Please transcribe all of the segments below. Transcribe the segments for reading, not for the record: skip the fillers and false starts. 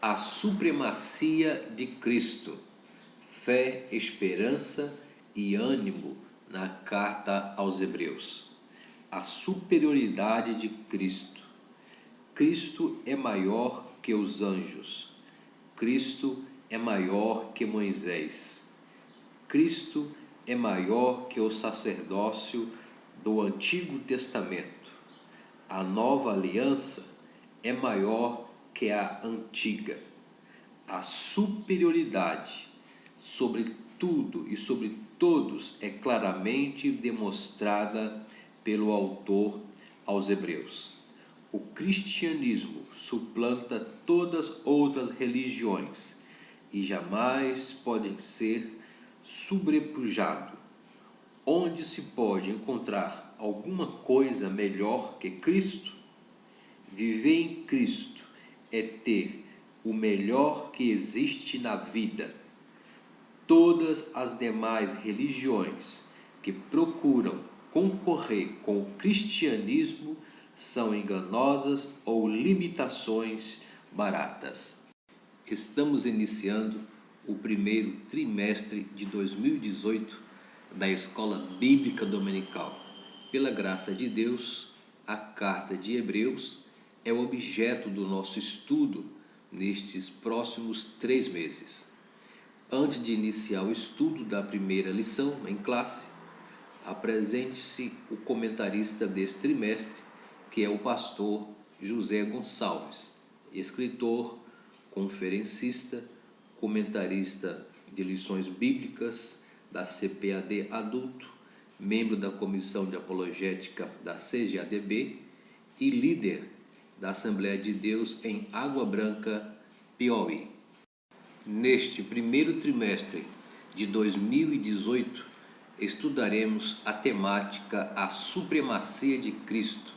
A supremacia de Cristo, fé, esperança e ânimo na carta aos Hebreus. A superioridade de Cristo. Cristo é maior que os anjos. Cristo é maior que Moisés. Cristo é maior que o sacerdócio do Antigo Testamento. A nova aliança é maior que a antiga. A superioridade sobre tudo e sobre todos é claramente demonstrada pelo autor aos Hebreus. O cristianismo suplanta todas outras religiões e jamais pode ser sobrepujado. Onde se pode encontrar alguma coisa melhor que Cristo? Viver em Cristo é ter o melhor que existe na vida. Todas as demais religiões que procuram concorrer com o cristianismo são enganosas ou limitações baratas. Estamos iniciando o primeiro trimestre de 2018 da Escola Bíblica Dominical. Pela graça de Deus, a carta de Hebreus é o objeto do nosso estudo nestes próximos 3 meses. Antes de iniciar o estudo da primeira lição em classe, apresente-se o comentarista deste trimestre, que é o pastor José Gonçalves, escritor, conferencista, comentarista de lições bíblicas da CPAD Adulto, membro da Comissão de Apologética da CGADB e líder da Assembleia de Deus em Água Branca, Piauí. Neste primeiro trimestre de 2018, estudaremos a temática A Supremacia de Cristo,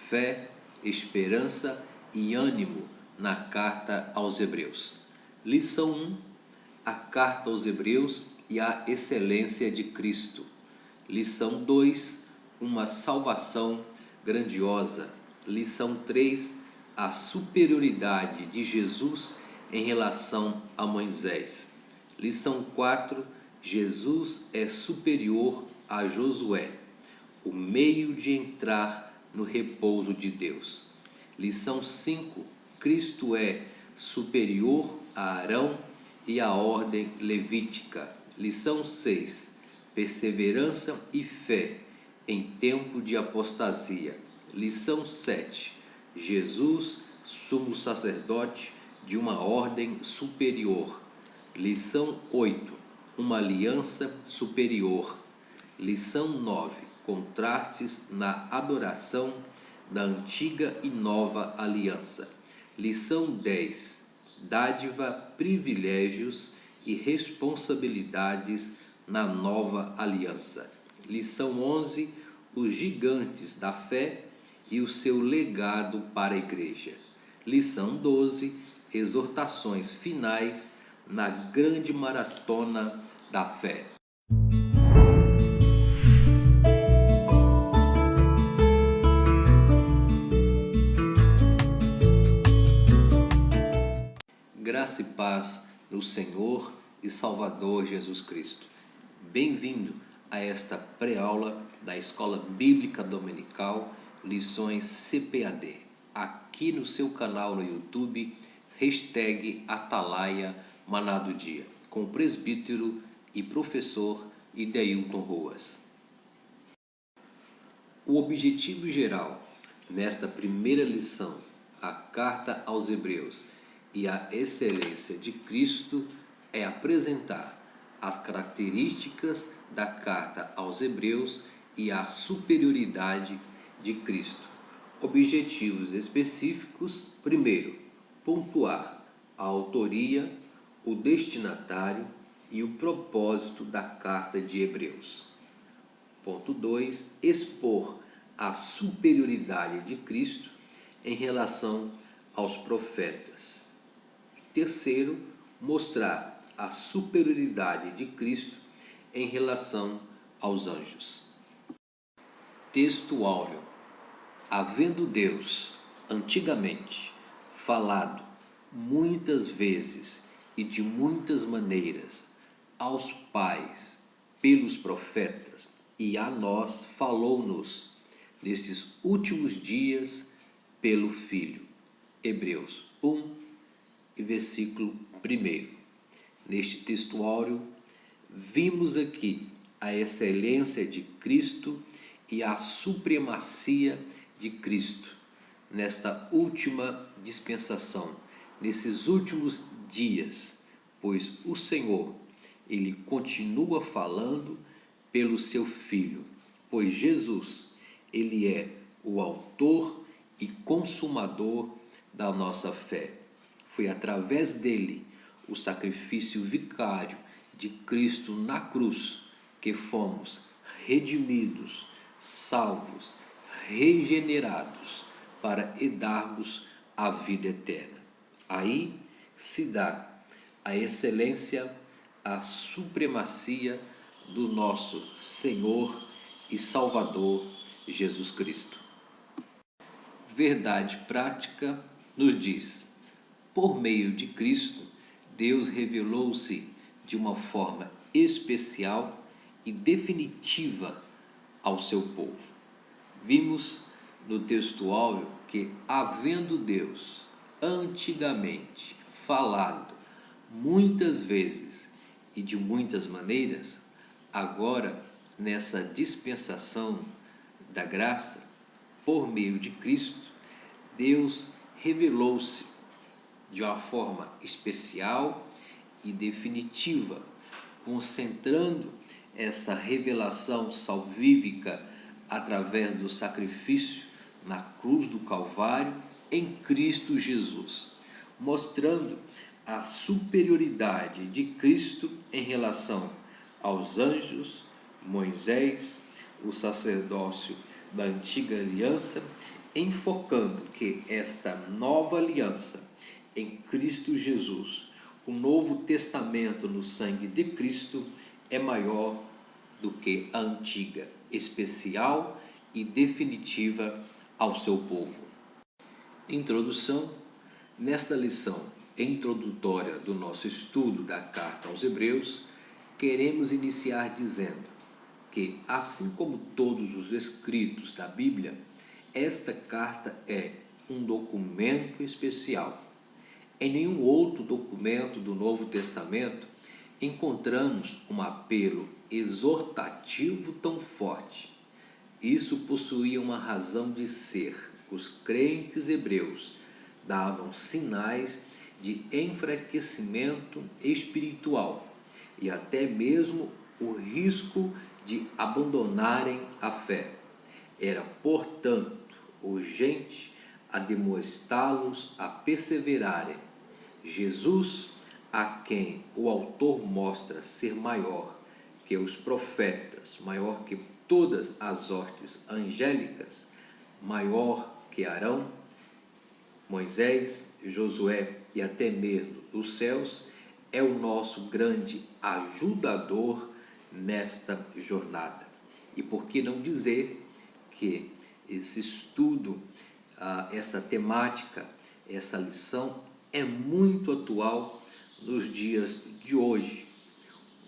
fé, esperança e ânimo na carta aos Hebreus. Lição 1, a carta aos Hebreus e a excelência de Cristo. Lição 2, uma salvação grandiosa. Lição 3, a superioridade de Jesus em relação a Moisés. Lição 4, Jesus é superior a Josué, o meio de entrar no repouso de Deus. Lição 5, Cristo é superior a Arão e à ordem levítica. Lição 6, perseverança e fé em tempo de apostasia. Lição 7, Jesus, sumo sacerdote de uma ordem superior. Lição 8, uma aliança superior. Lição 9, contrastes na adoração da antiga e nova aliança. Lição 10, dádiva, privilégios e responsabilidades na nova aliança. Lição 11, os gigantes da fé e o seu legado para a igreja. Lição 12, exortações finais na grande maratona da fé. Graça e paz no Senhor e Salvador Jesus Cristo. Bem-vindo a esta pré-aula da Escola Bíblica Dominical, lições CPAD, aqui no seu canal no YouTube, #Atalaia Maná do Dia, com o presbítero e professor Ideilton Roas. O objetivo geral nesta primeira lição, a carta aos Hebreus e a excelência de Cristo, é apresentar as características da carta aos Hebreus e a superioridade de Cristo. Objetivos específicos: primeiro, pontuar a autoria, o destinatário e o propósito da carta de Hebreus. Ponto 2, expor a superioridade de Cristo em relação aos profetas. Terceiro, mostrar a superioridade de Cristo em relação aos anjos. Texto áureo. Havendo Deus, antigamente, falado muitas vezes e de muitas maneiras aos pais pelos profetas e a nós falou-nos nesses últimos dias pelo Filho. Hebreus 1 e versículo 1. Neste textuário, vimos aqui a excelência de Cristo e a supremacia de Cristo nesta última dispensação, nesses últimos dias, pois o Senhor, ele continua falando pelo seu Filho, pois Jesus, ele é o autor e consumador da nossa fé. Foi através dele, o sacrifício vicário de Cristo na cruz, que fomos redimidos, salvos, regenerados para herdarmos a vida eterna. Aí se dá a excelência, a supremacia do nosso Senhor e Salvador Jesus Cristo. Verdade prática nos diz: por meio de Cristo, Deus revelou-se de uma forma especial e definitiva ao seu povo. Vimos no textuário que, havendo Deus antigamente falado muitas vezes e de muitas maneiras, agora, nessa dispensação da graça, por meio de Cristo, Deus revelou-se de uma forma especial e definitiva, concentrando essa revelação salvífica através do sacrifício na cruz do Calvário em Cristo Jesus, mostrando a superioridade de Cristo em relação aos anjos, Moisés, o sacerdócio da antiga aliança, enfocando que esta nova aliança em Cristo Jesus, o Novo Testamento no sangue de Cristo, é maior do que a antiga, especial e definitiva ao seu povo. Introdução. Nesta lição introdutória do nosso estudo da Carta aos Hebreus, queremos iniciar dizendo que, assim como todos os escritos da Bíblia, esta carta é um documento especial. Em nenhum outro documento do Novo Testamento encontramos um apelo exortativo tão forte. Isso possuía uma razão de ser. Os crentes hebreus davam sinais de enfraquecimento espiritual e até mesmo o risco de abandonarem a fé. Era, portanto, urgente admoestá-los a perseverarem. Jesus, a quem o autor mostra ser maior que os profetas, maior que todas as hortes angélicas, maior que Arão, Moisés, Josué e até mesmo os céus, é o nosso grande ajudador nesta jornada. E por que não dizer que esse estudo, essa temática, essa lição é muito atual nos dias de hoje,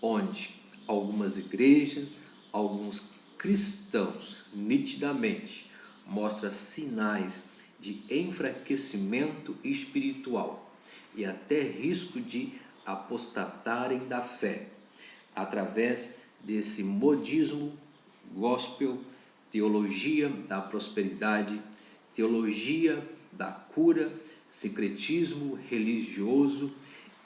onde algumas igrejas, alguns cristãos, nitidamente mostram sinais de enfraquecimento espiritual e até risco de apostatarem da fé, através desse modismo gospel, teologia da prosperidade, teologia da cura, secretismo religioso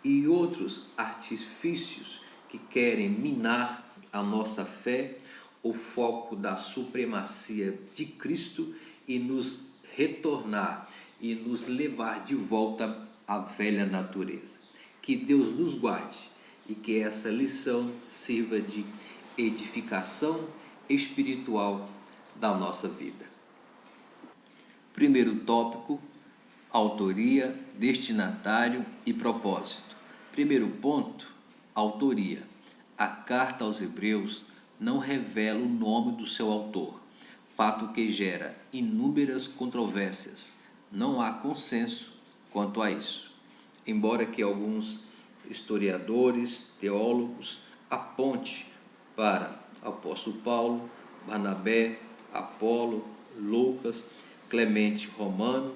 e outros artifícios que querem minar a nossa fé, o foco da supremacia de Cristo e nos retornar e nos levar de volta à velha natureza. Que Deus nos guarde e que essa lição sirva de edificação espiritual da nossa vida. Primeiro tópico: autoria, destinatário e propósito. Primeiro ponto: autoria. A carta aos Hebreus não revela o nome do seu autor, fato que gera inúmeras controvérsias. Não há consenso quanto a isso. embora que alguns historiadores, teólogos, aponte para apóstolo Paulo, Barnabé, Apolo, Lucas, Clemente Romano,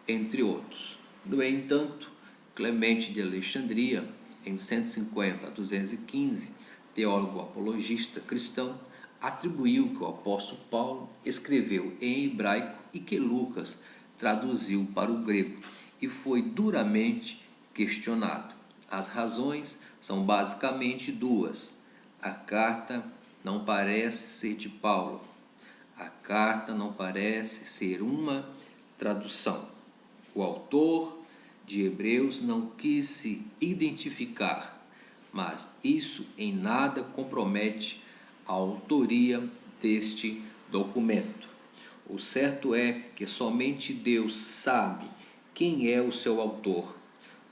entre outros. No entanto, Clemente de Alexandria, em 150 a 215, teólogo apologista cristão, atribuiu que o apóstolo Paulo escreveu em hebraico e que Lucas traduziu para o grego, e foi duramente questionado. As razões são basicamente duas. A carta não parece ser de Paulo. A carta não parece ser uma tradução. O autor de Hebreus não quis se identificar, mas isso em nada compromete a autoria deste documento. O certo é que somente Deus sabe quem é o seu autor.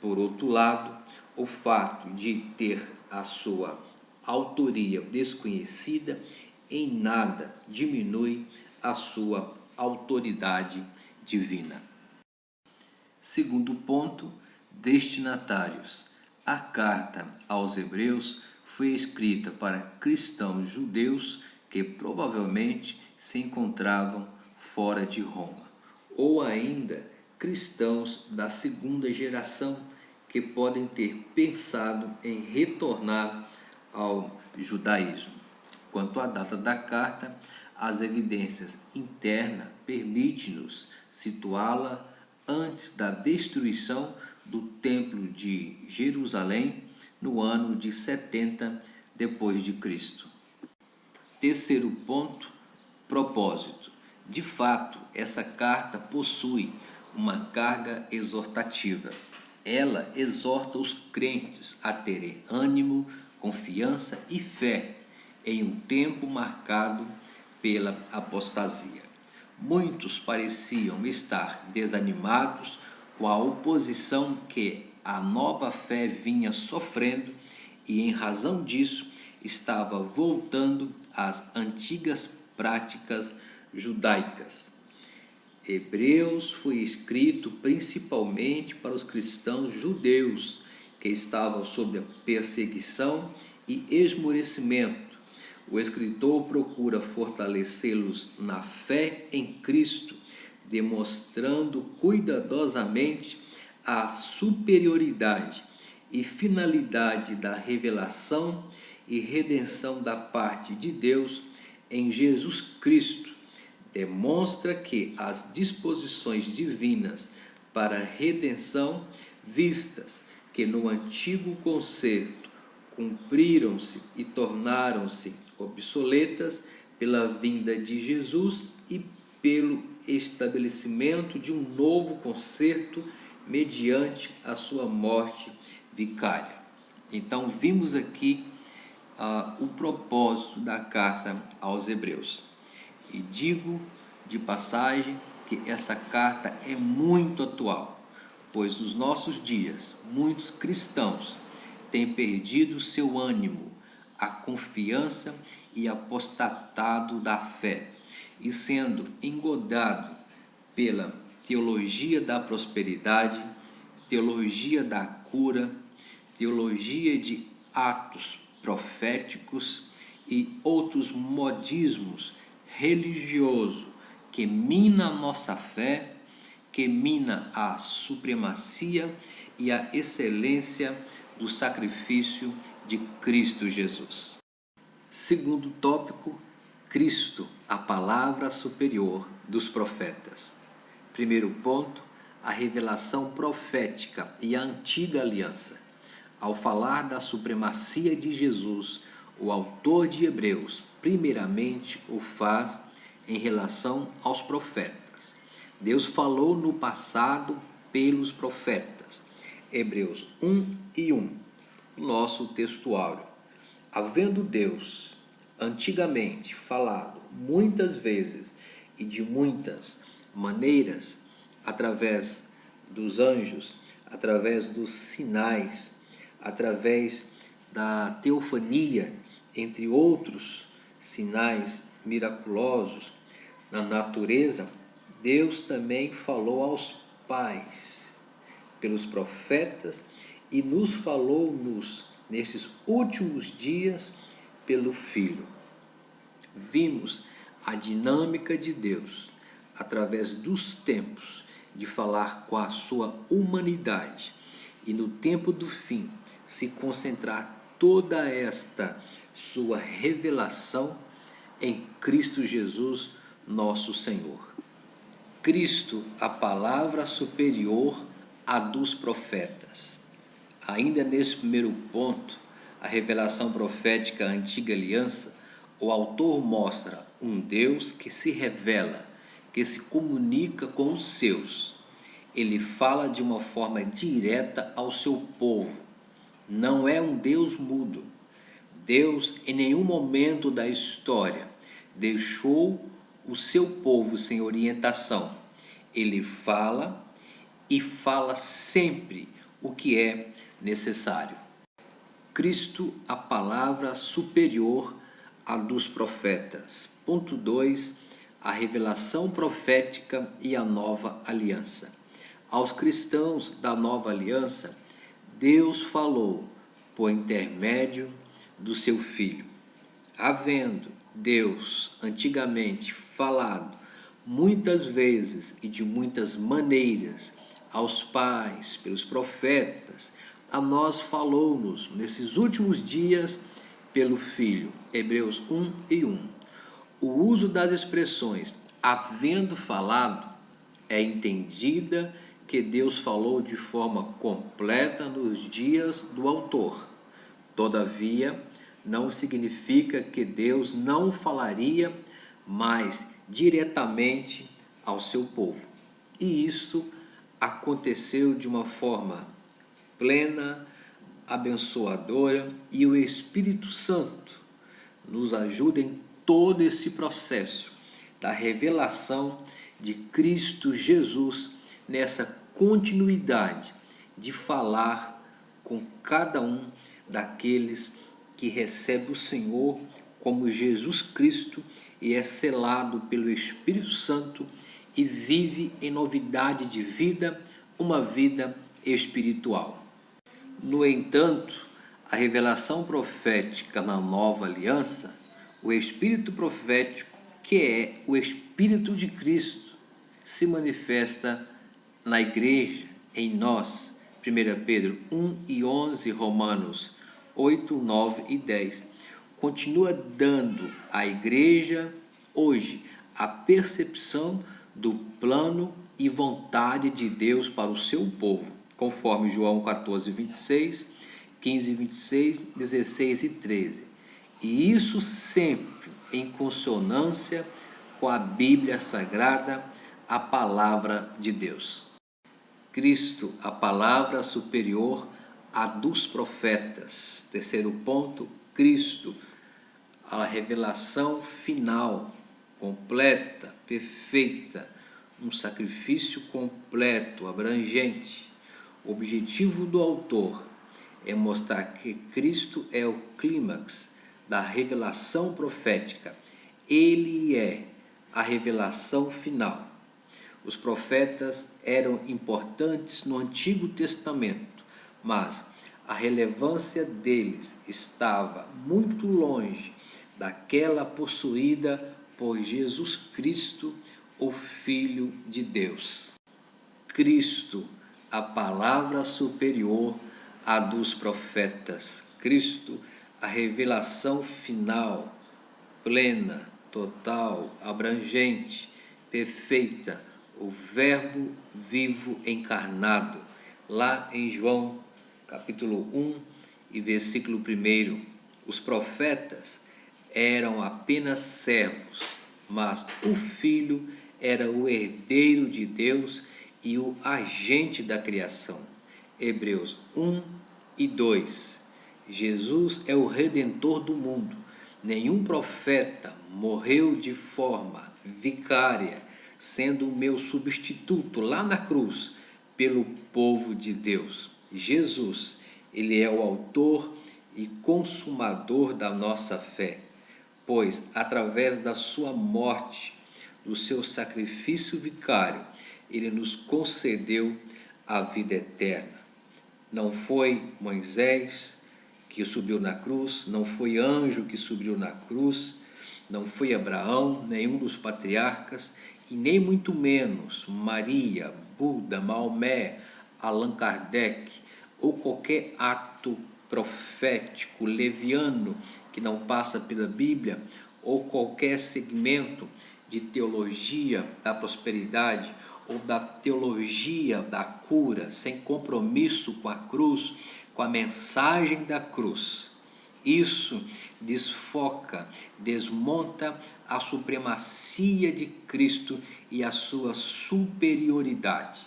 Por outro lado, o fato de ter a sua autoria desconhecida em nada diminui a sua autoridade divina. Segundo ponto, destinatários. A carta aos Hebreus foi escrita para cristãos judeus que provavelmente se encontravam fora de Roma, ou ainda cristãos da segunda geração que podem ter pensado em retornar ao judaísmo. Quanto à data da carta, as evidências internas permitem-nos situá-la antes da destruição do Templo de Jerusalém no ano de 70 depois de Cristo. Terceiro ponto, propósito. De fato, essa carta possui uma carga exortativa. Ela exorta os crentes a terem ânimo, confiança e fé em um tempo marcado pela apostasia. Muitos pareciam estar desanimados com a oposição que a nova fé vinha sofrendo e, em razão disso, estava voltando às antigas práticas judaicas. Hebreus foi escrito principalmente para os cristãos judeus que estavam sob a perseguição e esmorecimento. O escritor procura fortalecê-los na fé em Cristo, demonstrando cuidadosamente a superioridade e finalidade da revelação e redenção da parte de Deus em Jesus Cristo. Demonstra que as disposições divinas para a redenção, vistas que no antigo concerto cumpriram-se e tornaram-se obsoletas pela vinda de Jesus e pelo estabelecimento de um novo concerto mediante a sua morte vicária. Então, vimos aqui o propósito da carta aos Hebreus. E digo de passagem que essa carta é muito atual, pois nos nossos dias muitos cristãos têm perdido seu ânimo, a confiança e apostatado da fé, e sendo engodado pela teologia da prosperidade, teologia da cura, teologia de atos proféticos e outros modismos religiosos que mina a nossa fé, que mina a supremacia e a excelência do sacrifício de Cristo Jesus. Segundo tópico, Cristo, a palavra superior dos profetas. Primeiro ponto, a revelação profética e a antiga aliança. Ao falar da supremacia de Jesus, o autor de Hebreus, primeiramente, o faz em relação aos profetas. Deus falou no passado pelos profetas. Hebreus 1:1, nosso textuário. Havendo Deus antigamente falado muitas vezes e de muitas maneiras, através dos anjos, através dos sinais, através da teofania, entre outros sinais miraculosos na natureza, Deus também falou aos pais. pelos profetas e nos falou-nos nesses últimos dias pelo Filho. Vimos a dinâmica de Deus através dos tempos de falar com a sua humanidade e no tempo do fim se concentrar toda esta sua revelação em Cristo Jesus, nosso Senhor. Cristo, a palavra superior à dos profetas. Ainda nesse primeiro ponto, a revelação profética Antiga Aliança, o autor mostra um Deus que se revela, que se comunica com os seus. Ele fala de uma forma direta ao seu povo. Não é um Deus mudo. Deus, em nenhum momento da história, deixou o seu povo sem orientação. Ele fala e fala sempre o que é necessário. Cristo, a palavra superior à dos profetas. Ponto 2. A revelação profética e a nova aliança. Aos cristãos da nova aliança, Deus falou por intermédio do seu Filho. Havendo Deus antigamente falado muitas vezes e de muitas maneiras aos pais, pelos profetas, a nós falou-nos nesses últimos dias pelo Filho. Hebreus 1:1. O uso das expressões havendo falado é entendida que Deus falou de forma completa nos dias do autor. Todavia, não significa que Deus não falaria mais diretamente ao seu povo. E isso aconteceu de uma forma plena, abençoadora, e o Espírito Santo nos ajuda em todo esse processo da revelação de Cristo Jesus, nessa continuidade de falar com cada um daqueles que recebe o Senhor como Jesus Cristo e é selado pelo Espírito Santo e vive em novidade de vida, uma vida espiritual. No entanto, a revelação profética na nova aliança, o Espírito profético, que é o Espírito de Cristo, se manifesta na igreja, em nós. 1 Pedro 1:11, Romanos 8, 9 e 10. Continua dando à igreja hoje a percepção do plano e vontade de Deus para o seu povo, conforme João 14:26, 15:26, 16 e 13. E isso sempre em consonância com a Bíblia Sagrada, a palavra de Deus. Cristo, a palavra superior à dos profetas. Terceiro ponto, Cristo, a revelação final, completa, perfeita, um sacrifício completo, abrangente. O objetivo do autor é mostrar que Cristo é o clímax da revelação profética. Ele é a revelação final. Os profetas eram importantes no Antigo Testamento, mas a relevância deles estava muito longe daquela possuída por Jesus Cristo, o Filho de Deus. Cristo, a palavra superior à dos profetas. Cristo, a revelação final, plena, total, abrangente, perfeita, o Verbo vivo encarnado, lá em João capítulo 1 e versículo 1. Os profetas eram apenas servos, mas o Filho era o herdeiro de Deus e o agente da criação. Hebreus 1:2. Jesus é o Redentor do mundo. Nenhum profeta morreu de forma vicária, sendo o meu substituto lá na cruz, pelo povo de Deus. Jesus, ele é o autor e consumador da nossa fé, pois através da sua morte, do seu sacrifício vicário, ele nos concedeu a vida eterna. Não foi Moisés que subiu na cruz, não foi anjo que subiu na cruz, não foi Abraão, nenhum dos patriarcas, e nem muito menos Maria, Buda, Maomé, Allan Kardec, ou qualquer ato profético leviano que não passa pela Bíblia, ou qualquer segmento de teologia da prosperidade ou da teologia da cura, sem compromisso com a cruz, com a mensagem da cruz. Isso desfoca, desmonta a supremacia de Cristo e a sua superioridade.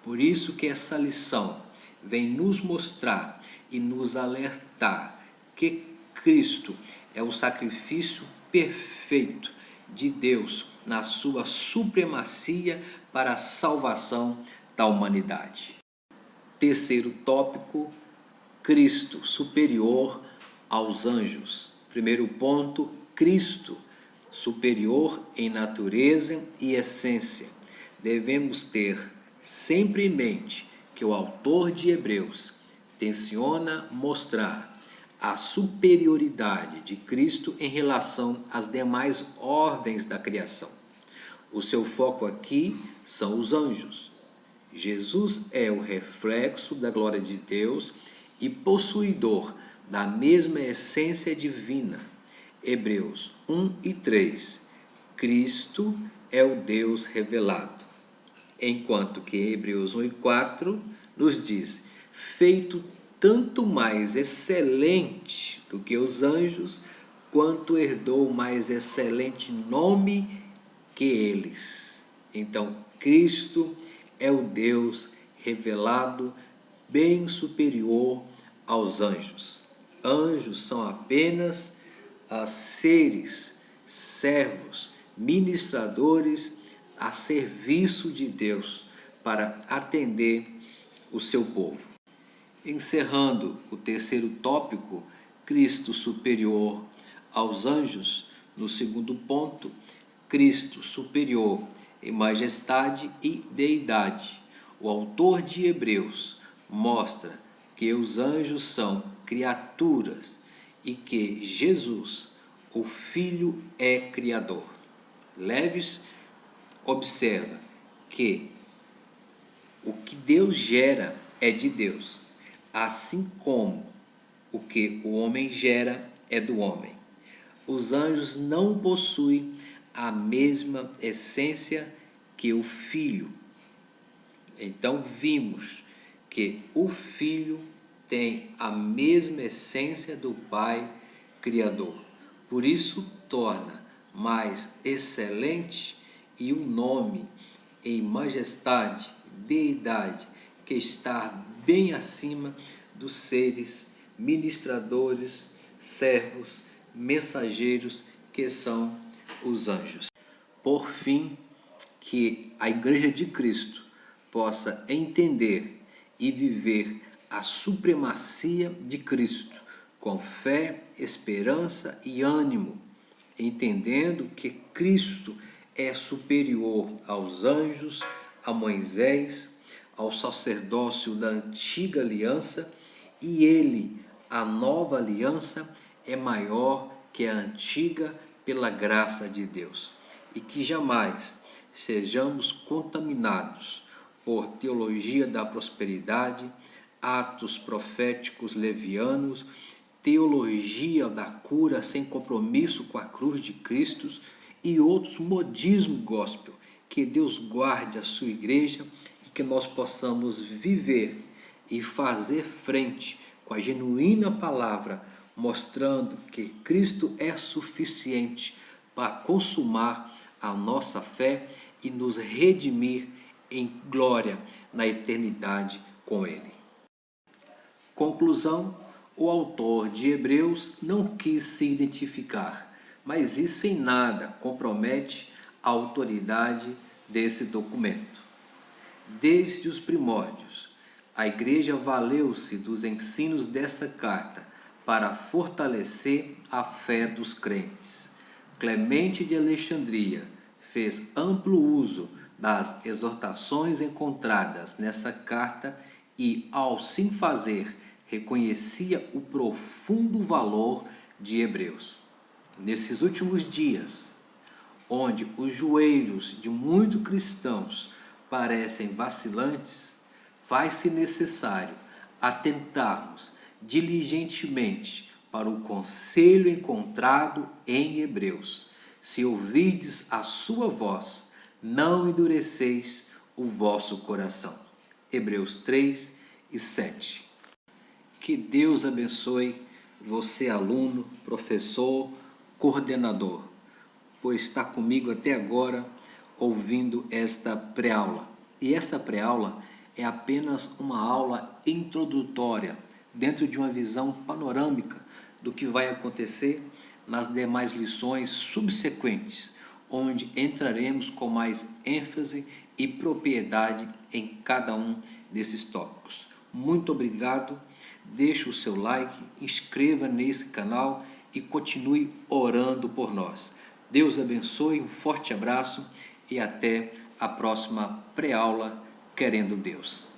Por isso que essa lição vem nos mostrar e nos alertar que Cristo é o sacrifício perfeito de Deus na sua supremacia para a salvação da humanidade. Terceiro tópico, Cristo superior aos anjos. Primeiro ponto, Cristo superior em natureza e essência. Devemos ter sempre em mente que o autor de Hebreus tenciona mostrar a superioridade de Cristo em relação às demais ordens da criação. O seu foco aqui são os anjos. Jesus é o reflexo da glória de Deus e possuidor da mesma essência divina. Hebreus 1 e 3. Cristo é o Deus revelado. Enquanto que Hebreus 1 e 4 nos diz, feito tanto mais excelente do que os anjos, quanto herdou o mais excelente nome que eles. Então, Cristo é o Deus revelado, bem superior aos anjos. Anjos são apenas seres, servos, ministradores a serviço de Deus para atender o seu povo. Encerrando o terceiro tópico, Cristo superior aos anjos, no segundo ponto, Cristo superior em majestade e deidade. O autor de Hebreus mostra que os anjos são criaturas e que Jesus, o Filho, é Criador. Leves observa que o que Deus gera é de Deus, assim como o que o homem gera é do homem. Os anjos não possuem a mesma essência que o Filho. Então vimos que o Filho tem a mesma essência do Pai Criador. Por isso torna mais excelente e um nome em majestade, deidade, que está bem acima dos seres ministradores, servos, mensageiros que são os anjos. Por fim, que a Igreja de Cristo possa entender e viver a supremacia de Cristo com fé, esperança e ânimo, entendendo que Cristo é superior aos anjos, a Moisés, ao sacerdócio da antiga aliança, e ele, a nova aliança, é maior que a antiga pela graça de Deus. E que jamais sejamos contaminados por teologia da prosperidade, atos proféticos levianos, teologia da cura sem compromisso com a cruz de Cristo e outros modismo gospel. Que Deus guarde a sua igreja e que nós possamos viver e fazer frente com a genuína palavra, mostrando que Cristo é suficiente para consumar a nossa fé e nos redimir em glória na eternidade com Ele. Conclusão: o autor de Hebreus não quis se identificar, mas isso em nada compromete a autoridade desse documento. Desde os primórdios, a Igreja valeu-se dos ensinos dessa carta para fortalecer a fé dos crentes. Clemente de Alexandria fez amplo uso das exortações encontradas nessa carta e, ao sim fazer, reconhecia o profundo valor de Hebreus. Nesses últimos dias, onde os joelhos de muitos cristãos parecem vacilantes, faz-se necessário atentarmos diligentemente para o conselho encontrado em Hebreus. Se ouvirdes a sua voz, não endureceis o vosso coração. Hebreus 3 e 7. Que Deus abençoe você, aluno, professor, coordenador, por estar comigo até agora ouvindo esta pré-aula. E esta pré-aula é apenas uma aula introdutória, dentro de uma visão panorâmica do que vai acontecer nas demais lições subsequentes, onde entraremos com mais ênfase e propriedade em cada um desses tópicos. Muito obrigado, deixe o seu like, inscreva nesse canal e continue orando por nós. Deus abençoe, um forte abraço e até a próxima pré-aula, querendo Deus.